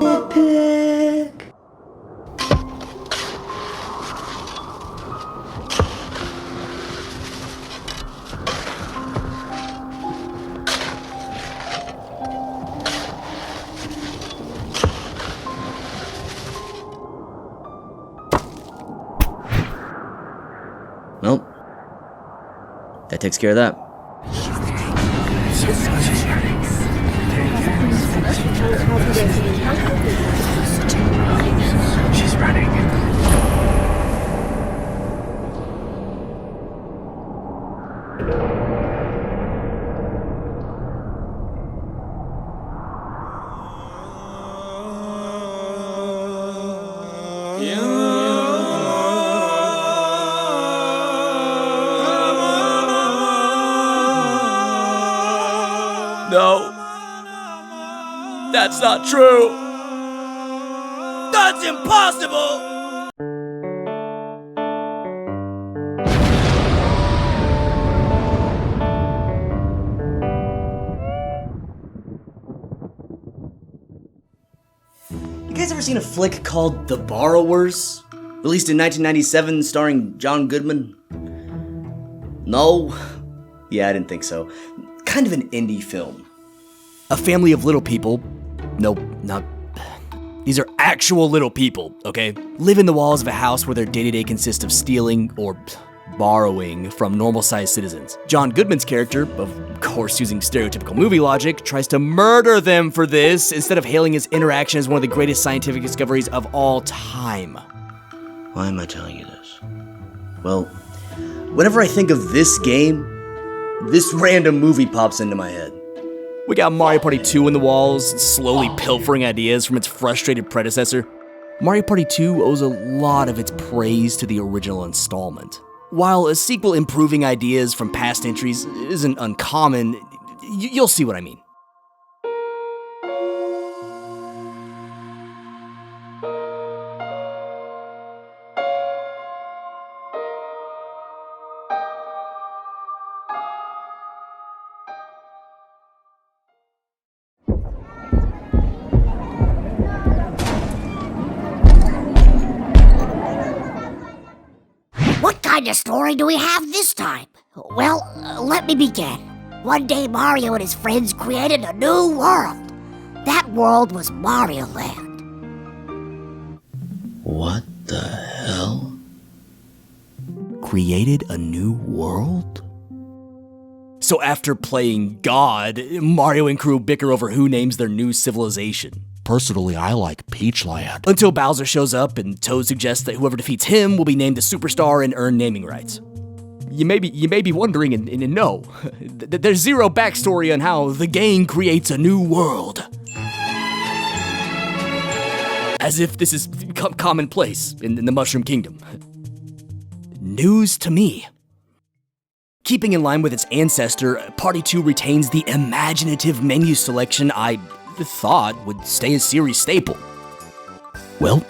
Nitpick. Well, that takes care of that. She's running. No. That's not true. That's impossible! You guys ever seen a flick called The Borrowers? Released in 1997, starring John Goodman? No? Yeah, I didn't think so. Kind of an indie film. A family of little people. Nope, not. These are actual little people, okay? Live in the walls of a house where their day-to-day consists of stealing or borrowing from normal-sized citizens. John Goodman's character, of course using stereotypical movie logic, tries to murder them for this instead of hailing his interaction as one of the greatest scientific discoveries of all time. Why am I telling you this? Well, whenever I think of this game, this random movie pops into my head. We got Mario Party 2 in the walls, slowly pilfering ideas from its frustrated predecessor. Mario Party 2 owes a lot of its praise to the original installment. While a sequel improving ideas from past entries isn't uncommon, you'll see what I mean. What kind of story do we have this time? Well, let me begin. One day Mario and his friends created a new world. That world was Mario Land. What the hell? Created a new world? So after playing God, Mario and crew bicker over who names their new civilization. Personally, I like Peachland. Until Bowser shows up and Toad suggests that whoever defeats him will be named a superstar and earn naming rights. You may be wondering, and no, there's zero backstory on how the game creates a new world. As if this is commonplace in the Mushroom Kingdom. News to me. Keeping in line with its ancestor, Party 2 retains the imaginative menu selection I thought would stay a series staple. Well,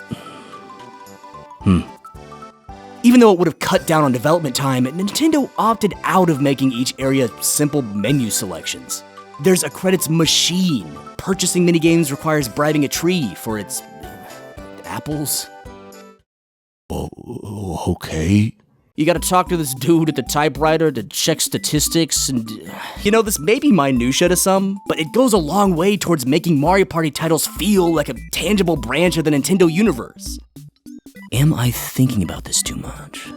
Even though it would have cut down on development time, Nintendo opted out of making each area simple menu selections. There's a credits machine. Purchasing minigames requires bribing a tree for its apples. Oh, okay. You gotta talk to this dude at the typewriter to check statistics, and this may be minutia to some, but it goes a long way towards making Mario Party titles feel like a tangible branch of the Nintendo universe. Am I thinking about this too much?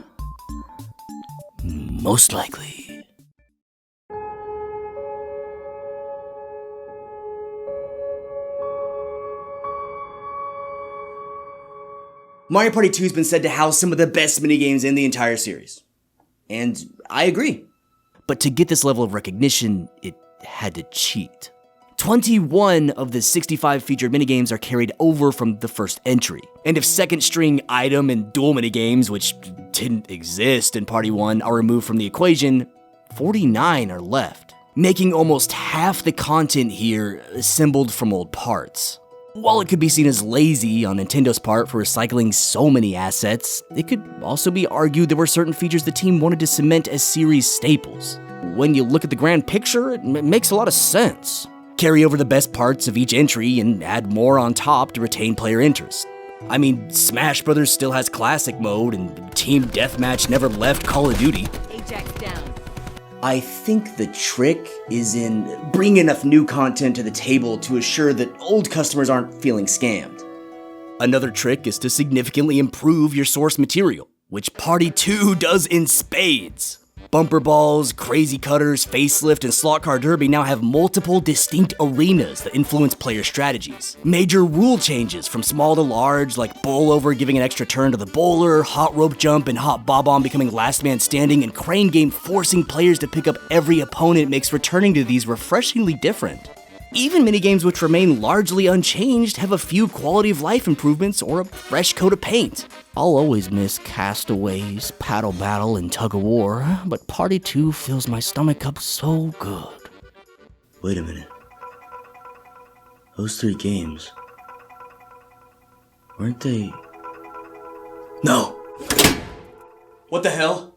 Most likely. Mario Party 2 has been said to house some of the best minigames in the entire series. And I agree. But to get this level of recognition, it had to cheat. 21 of the 65 featured minigames are carried over from the first entry. And if second string item and dual minigames, which didn't exist in Party 1, are removed from the equation, 49 are left, making almost half the content here assembled from old parts. While it could be seen as lazy on Nintendo's part for recycling so many assets, it could also be argued there were certain features the team wanted to cement as series staples. When you look at the grand picture, it makes a lot of sense. Carry over the best parts of each entry and add more on top to retain player interest. I mean, Smash Brothers still has classic mode, and Team Deathmatch never left Call of Duty. Ajax down. I think the trick is in bringing enough new content to the table to assure that old customers aren't feeling scammed. Another trick is to significantly improve your source material, which Party 2 does in spades. Bumper balls, crazy cutters, facelift, and slot car derby now have multiple distinct arenas that influence player strategies. Major rule changes from small to large, like bowl over giving an extra turn to the bowler, hot rope jump and hot bob-omb becoming last man standing, and crane game forcing players to pick up every opponent makes returning to these refreshingly different. Even minigames which remain largely unchanged have a few quality of life improvements or a fresh coat of paint. I'll always miss Castaways, Paddle Battle, and Tug of War, but Party 2 fills my stomach up so good. Wait a minute. Those 3 games, weren't they... No! What the hell?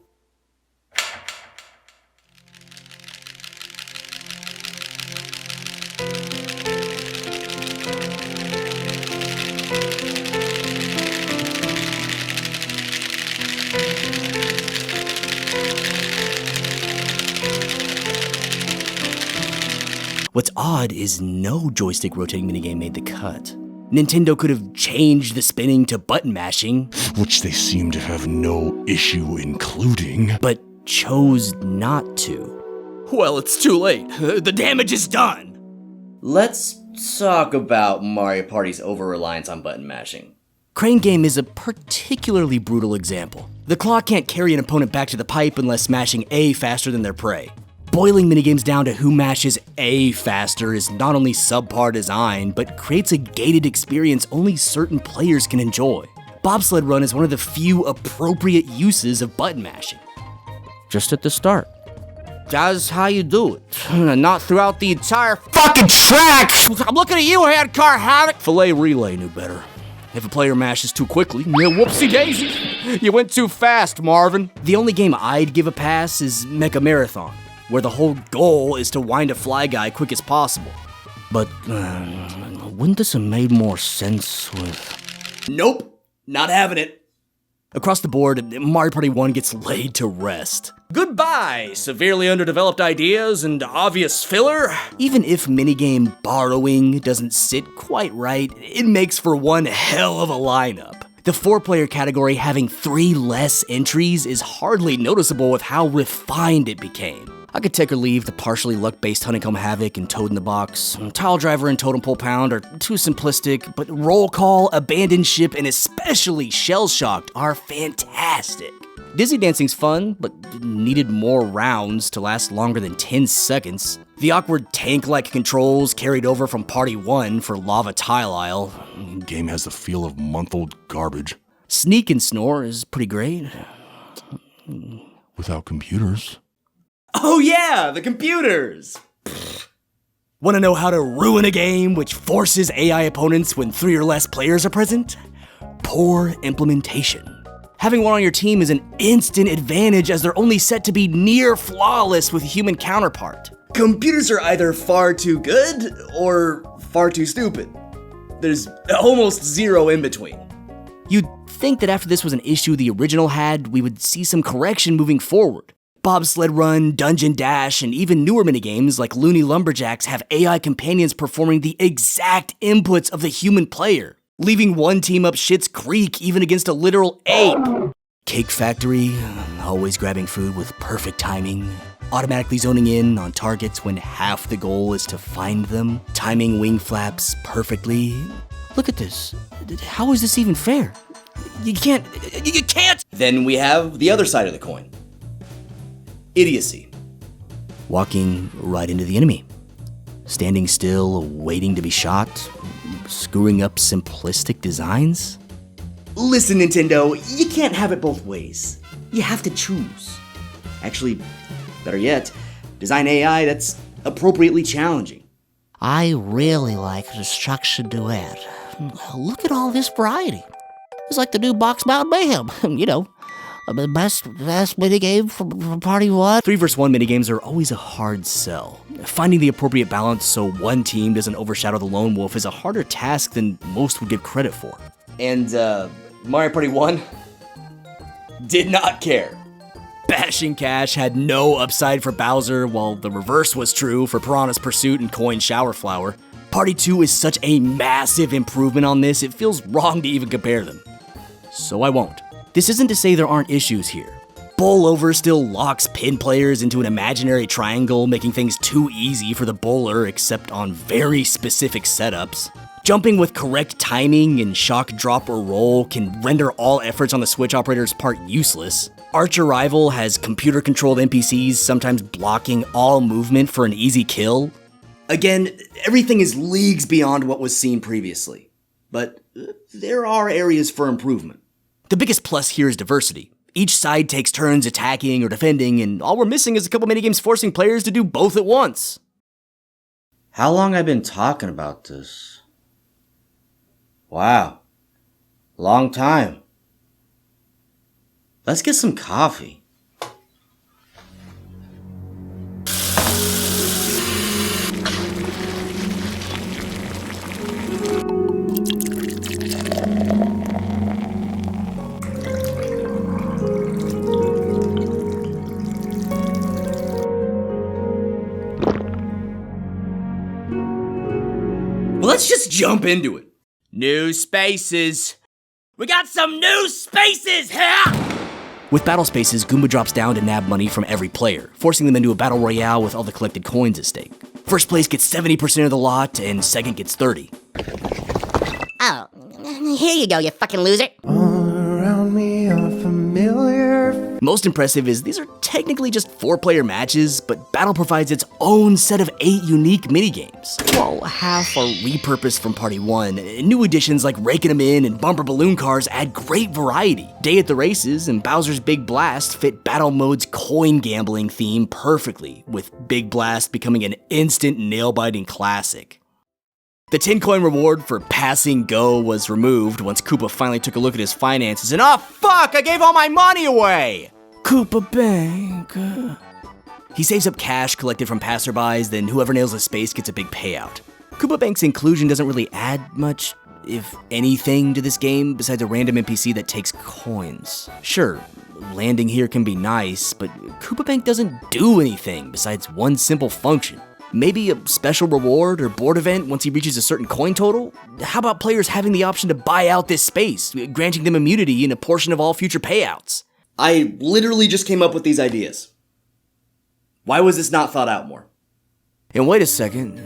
What's odd is no joystick rotating minigame made the cut. Nintendo could have changed the spinning to button mashing, Which they seem to have no issue including. but chose not to. Well, it's too late. The damage is done. Let's talk about Mario Party's over-reliance on button mashing. Crane Game is a particularly brutal example. The claw can't carry an opponent back to the pipe unless smashing A faster than their prey. Boiling minigames down to who mashes A faster is not only subpar design, but creates a gated experience only certain players can enjoy. Bobsled Run is one of the few appropriate uses of button mashing. Just at the start. That's how you do it. Not throughout the entire fucking track! I'm looking at you, Handcar Havoc! Filet Relay knew better. If a player mashes too quickly, whoopsie daisy! You went too fast, Marvin. The only game I'd give a pass is Mecha Marathon, where the whole goal is to wind a fly guy quick as possible. But wouldn't this have made more sense with... Nope, not having it. Across the board, Mario Party 1 gets laid to rest. Goodbye, severely underdeveloped ideas and obvious filler. Even if minigame borrowing doesn't sit quite right, it makes for one hell of a lineup. The 4-player category having 3 less entries is hardly noticeable with how refined it became. I could take or leave the partially luck-based Honeycomb Havoc and Toad in the Box. Tile Driver and Totem Pole Pound are too simplistic, but Roll Call, Abandoned Ship, and especially Shell Shocked are fantastic. Dizzy Dancing's fun, but needed more rounds to last longer than 10 seconds. The awkward tank-like controls carried over from Party 1 for Lava Tile Isle. Game has the feel of month-old garbage. Sneak and Snore is pretty great. Without computers. Oh yeah, the computers! Want to know how to ruin a game which forces AI opponents when 3 or less players are present? Poor implementation. Having one on your team is an instant advantage as they're only set to be near flawless with a human counterpart. Computers are either far too good or far too stupid. There's almost zero in between. You'd think that after this was an issue the original had, we would see some correction moving forward. Bobsled Run, Dungeon Dash, and even newer minigames like Looney Lumberjacks have AI companions performing the exact inputs of the human player, leaving one team up shit's creek even against a literal ape. Cake Factory, always grabbing food with perfect timing, automatically zoning in on targets when half the goal is to find them, timing wing flaps perfectly. Look at this. How is this even fair? You can't. Then we have the other side of the coin. Idiocy. Walking right into the enemy. Standing still, waiting to be shot. Screwing up simplistic designs. Listen, Nintendo, you can't have it both ways. You have to choose. Actually, better yet, design AI that's appropriately challenging. I really like the structured duet. Look at all this variety. It's like the new Box Mountain Mayhem, The best minigame from Party 1? 3 vs 1 minigames are always a hard sell. Finding the appropriate balance so one team doesn't overshadow the lone wolf is a harder task than most would give credit for. And, Mario Party 1 did not care. Bashing Cash had no upside for Bowser, while the reverse was true for Piranha's Pursuit and Coin Shower Flower. Party 2 is such a massive improvement on this, it feels wrong to even compare them. So I won't. This isn't to say there aren't issues here. Bowl Over still locks pin players into an imaginary triangle, making things too easy for the bowler except on very specific setups. Jumping with correct timing and shock drop or roll can render all efforts on the Switch operator's part useless. Arch Arrival has computer-controlled NPCs sometimes blocking all movement for an easy kill. Again, everything is leagues beyond what was seen previously, but there are areas for improvement. The biggest plus here is diversity. Each side takes turns attacking or defending, and all we're missing is a couple minigames forcing players to do both at once. How long I've been talking about this? Wow. Long time. Let's get some coffee. Let's just jump into it. New spaces. We got some new spaces here! With battle spaces, Goomba drops down to nab money from every player, forcing them into a battle royale with all the collected coins at stake. First place gets 70% of the lot, and second gets 30. Oh, here you go, you fucking loser. All around me are familiar. Most impressive is these are technically just 4-player matches, but Battle provides its own set of 8 unique minigames. While half are repurposed from Party 1, new additions like Raking 'em In and Bumper Balloon Cars add great variety. Day at the Races and Bowser's Big Blast fit Battle Mode's coin gambling theme perfectly, with Big Blast becoming an instant nail-biting classic. The 10 coin reward for passing go was removed once Koopa finally took a look at his finances and, oh fuck, I gave all my money away! Koopa Bank. He saves up cash collected from passerbys, then whoever nails a space gets a big payout. Koopa Bank's inclusion doesn't really add much, if anything, to this game besides a random NPC that takes coins. Sure, landing here can be nice, but Koopa Bank doesn't do anything besides one simple function. Maybe a special reward or board event once he reaches a certain coin total? How about players having the option to buy out this space, granting them immunity and a portion of all future payouts? I literally just came up with these ideas. Why was this not thought out more? And wait a second,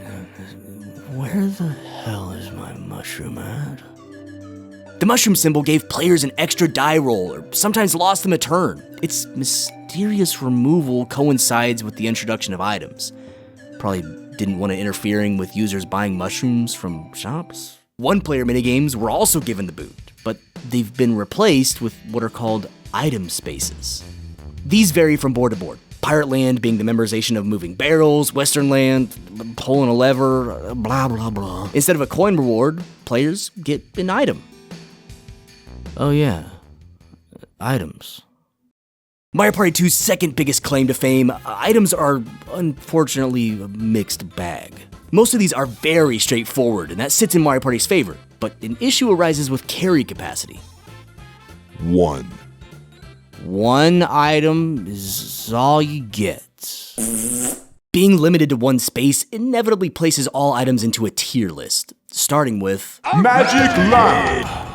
where the hell is my mushroom at? The mushroom symbol gave players an extra die roll, or sometimes lost them a turn. Its mysterious removal coincides with the introduction of items. Probably didn't want it interfering with users buying mushrooms from shops. One-player minigames were also given the boot, but they've been replaced with what are called item spaces. These vary from board to board. Pirate Land being the memorization of moving barrels, Western Land, pulling a lever, blah blah blah. Instead of a coin reward, players get an item. Oh yeah, items. Mario Party 2's second biggest claim to fame, items are unfortunately a mixed bag. Most of these are very straightforward, and that sits in Mario Party's favor, but an issue arises with carry capacity. One item is all you get. Being limited to one space inevitably places all items into a tier list, starting with Magic Lamp.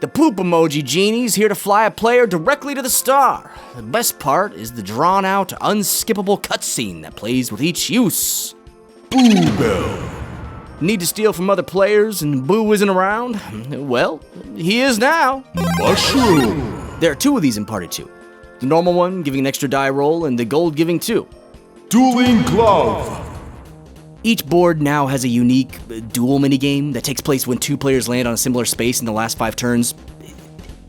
the poop emoji genie's here to fly a player directly to the star. The best part is the drawn-out, unskippable cutscene that plays with each use. Boo Bell. Need to steal from other players and Boo isn't around? Well, he is now. Mushroom. There are 2 of these in Party 2. The normal one giving an extra die roll and the gold giving 2. Dueling Glove. Each board now has a unique duel minigame that takes place when 2 players land on a similar space in the last 5 turns.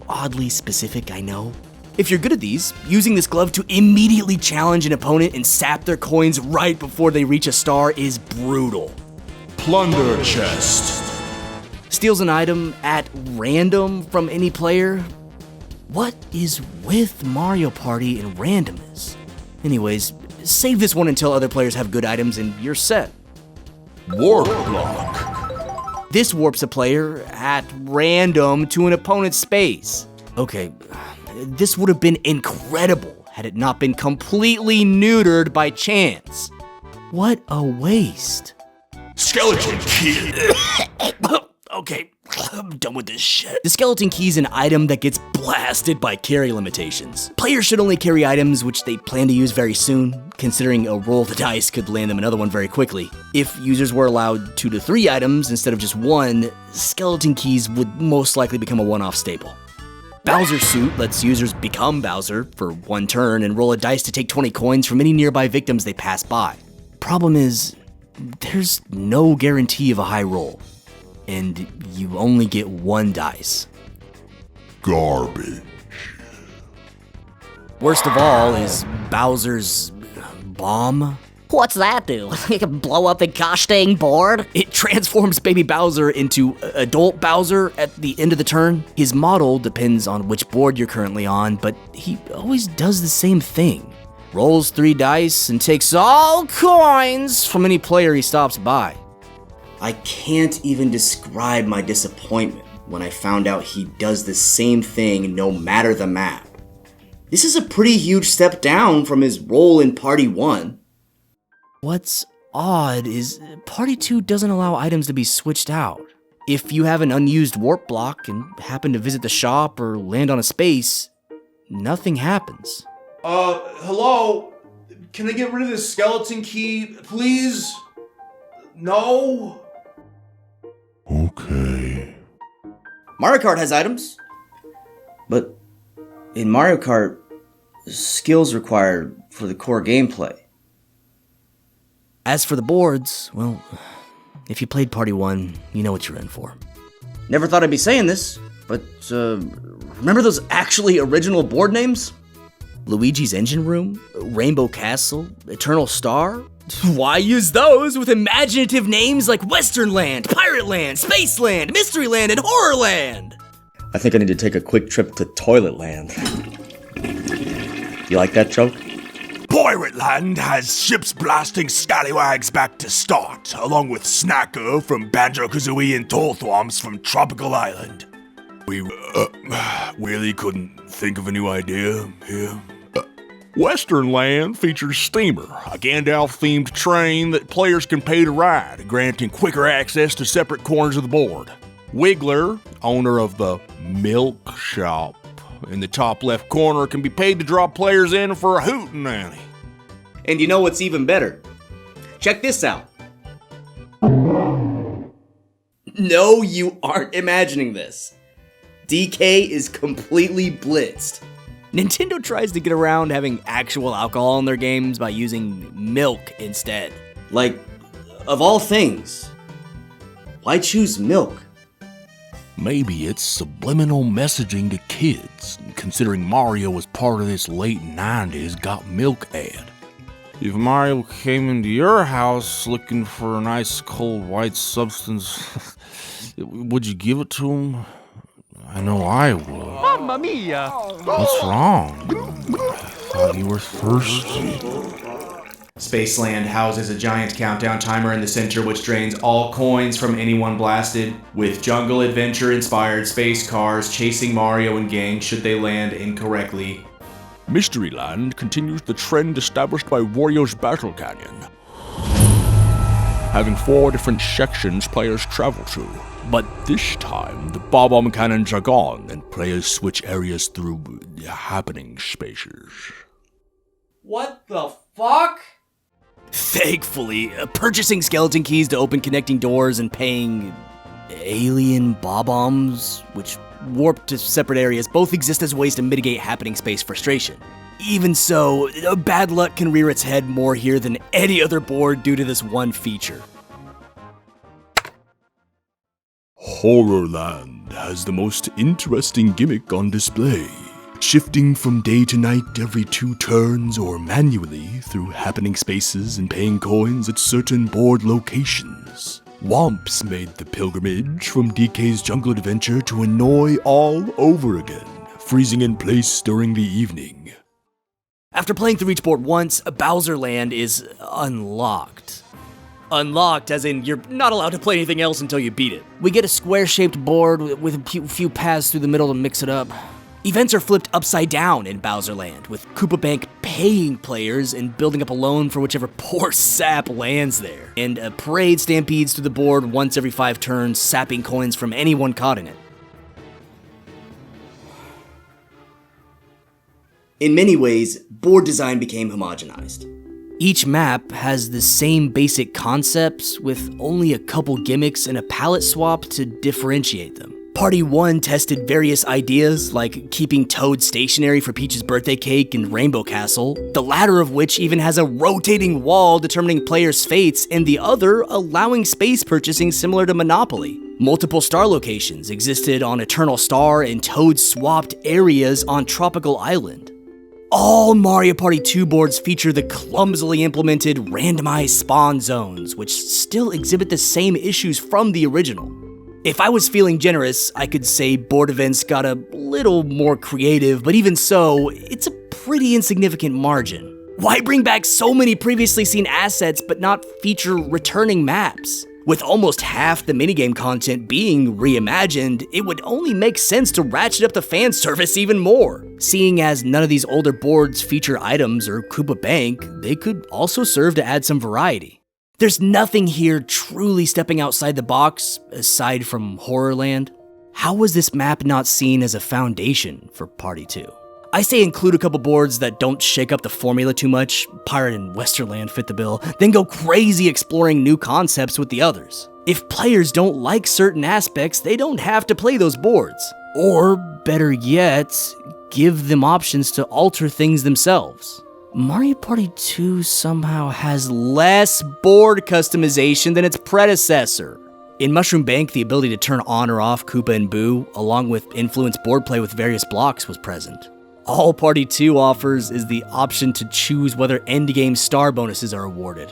Oddly specific, I know. If you're good at these, using this glove to immediately challenge an opponent and sap their coins right before they reach a star is brutal. Plunder Chest. Steals an item at random from any player. What is with Mario Party and randomness? Anyways, save this one until other players have good items and you're set. Warp Block. This warps a player at random to an opponent's space. Okay, this would have been incredible had it not been completely neutered by chance. What a waste. Skeleton Key. Okay, I'm done with this shit. The skeleton key is an item that gets blasted by carry limitations. Players should only carry items which they plan to use very soon, considering a roll of the dice could land them another one very quickly. If users were allowed 2 to 3 items instead of just 1, skeleton keys would most likely become a one-off staple. Bowser's suit lets users become Bowser for 1 turn and roll a dice to take 20 coins from any nearby victims they pass by. Problem is, there's no guarantee of a high roll, and you only get 1 dice. Garbage. Worst of all is Bowser's bomb. What's that do? You can blow up the gosh dang board? It transforms baby Bowser into adult Bowser at the end of the turn. His model depends on which board you're currently on, but he always does the same thing. Rolls 3 dice and takes all coins from any player he stops by. I can't even describe my disappointment when I found out he does the same thing no matter the map. This is a pretty huge step down from his role in Party 1. What's odd is Party 2 doesn't allow items to be switched out. If you have an unused warp block and happen to visit the shop or land on a space, nothing happens. Hello? Can I get rid of this skeleton key, please? No? Okay. Mario Kart has items, but in Mario Kart, skills required for the core gameplay. As for the boards, well, if you played Party 1, you know what you're in for. Never thought I'd be saying this, but remember those actually original board names? Luigi's Engine Room, Rainbow Castle, Eternal Star? Why use those with imaginative names like Western Land, Pirate Land, Space Land, Mystery Land, and Horror Land? I think I need to take a quick trip to Toilet Land. You like that joke? Pirate Land has ships blasting scallywags back to start, along with Snacker from Banjo-Kazooie and Torthwomps from Tropical Island. We really couldn't think of a new idea here. Western Land features Steamer, a Gandalf-themed train that players can pay to ride, granting quicker access to separate corners of the board. Wiggler, owner of the Milk Shop in the top left corner, can be paid to draw players in for a hootenanny. And you know what's even better? Check this out. No, you aren't imagining this. DK is completely blitzed. Nintendo tries to get around having actual alcohol in their games by using milk instead. Like, of all things, why choose milk? Maybe it's subliminal messaging to kids, considering Mario was part of this late 90s Got Milk ad. If Mario came into your house looking for an ice cold white substance, would you give it to him? I know I would. Mamma mia! What's wrong? I thought you were thirsty. Spaceland houses a giant countdown timer in the center which drains all coins from anyone blasted, with jungle adventure-inspired space cars chasing Mario and gang should they land incorrectly. Mystery Land continues the trend established by Wario's Battle Canyon, having 4 different sections players travel to. But this time, the bob-omb cannons are gone, and players switch areas through happening spaces. What the fuck? Thankfully, purchasing skeleton keys to open connecting doors and paying alien bob-ombs, which warp to separate areas, both exist as ways to mitigate happening space frustration. Even so, bad luck can rear its head more here than any other board due to this one feature. Horrorland has the most interesting gimmick on display, shifting from day to night every 2 turns or manually through happening spaces and paying coins at certain board locations. Womps made the pilgrimage from DK's Jungle Adventure to annoy all over again, freezing in place during the evening. After playing through each board once, Bowser Land is unlocked. Unlocked, as in you're not allowed to play anything else until you beat it. We get a square-shaped board with a few paths through the middle to mix it up. Events are flipped upside down in Bowser Land, with Koopa Bank paying players and building up a loan for whichever poor sap lands there. And a parade stampedes through the board once every 5 turns, sapping coins from anyone caught in it. In many ways, board design became homogenized. Each map has the same basic concepts, with only a couple gimmicks and a palette swap to differentiate them. Party 1 tested various ideas, like keeping Toad stationary for Peach's birthday cake and Rainbow Castle, the latter of which even has a rotating wall determining players' fates, and the other allowing space purchasing similar to Monopoly. Multiple star locations existed on Eternal Star, and Toad swapped areas on Tropical Island. All Mario Party 2 boards feature the clumsily implemented randomized spawn zones, which still exhibit the same issues from the original. If I was feeling generous, I could say board events got a little more creative, but even so, it's a pretty insignificant margin. Why bring back so many previously seen assets but not feature returning maps? With almost half the minigame content being reimagined, it would only make sense to ratchet up the fan service even more. Seeing as none of these older boards feature items or Koopa Bank, they could also serve to add some variety. There's nothing here truly stepping outside the box, aside from Horrorland. How was this map not seen as a foundation for Party 2? I say include a couple boards that don't shake up the formula too much, Pirate and Westerland fit the bill, then go crazy exploring new concepts with the others. If players don't like certain aspects, they don't have to play those boards. Or, better yet, give them options to alter things themselves. Mario Party 2 somehow has less board customization than its predecessor. In Mushroom Bank, the ability to turn on or off Koopa and Boo, along with influence board play with various blocks, was present. All Party 2 offers is the option to choose whether endgame star bonuses are awarded.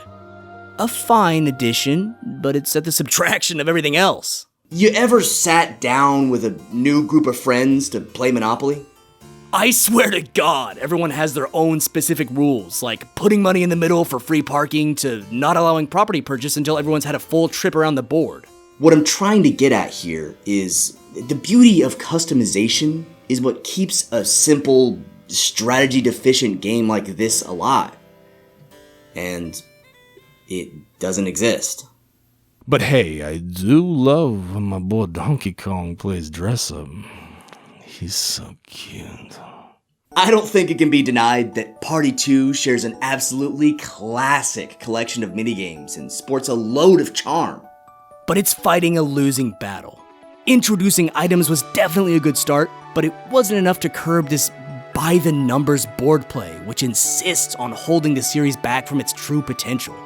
A fine addition, but it's at the subtraction of everything else. You ever sat down with a new group of friends to play Monopoly? I swear to God, everyone has their own specific rules, like putting money in the middle for free parking to not allowing property purchase until everyone's had a full trip around the board. What I'm trying to get at here is the beauty of customization is what keeps a simple, strategy-deficient game like this alive. And it doesn't exist. But hey, I do love when my boy Donkey Kong plays dress-up. He's so cute. I don't think it can be denied that Party 2 shares an absolutely classic collection of minigames and sports a load of charm. But it's fighting a losing battle. Introducing items was definitely a good start, but it wasn't enough to curb this by-the-numbers board play, which insists on holding the series back from its true potential.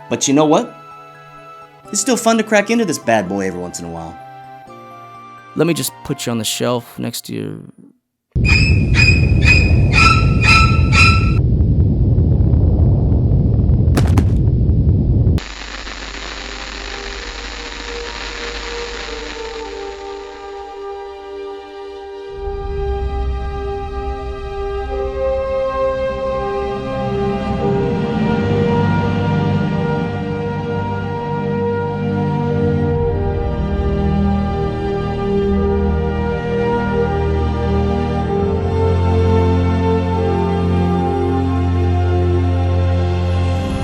But you know what? It's still fun to crack into this bad boy every once in a while. Let me just put you on the shelf next to your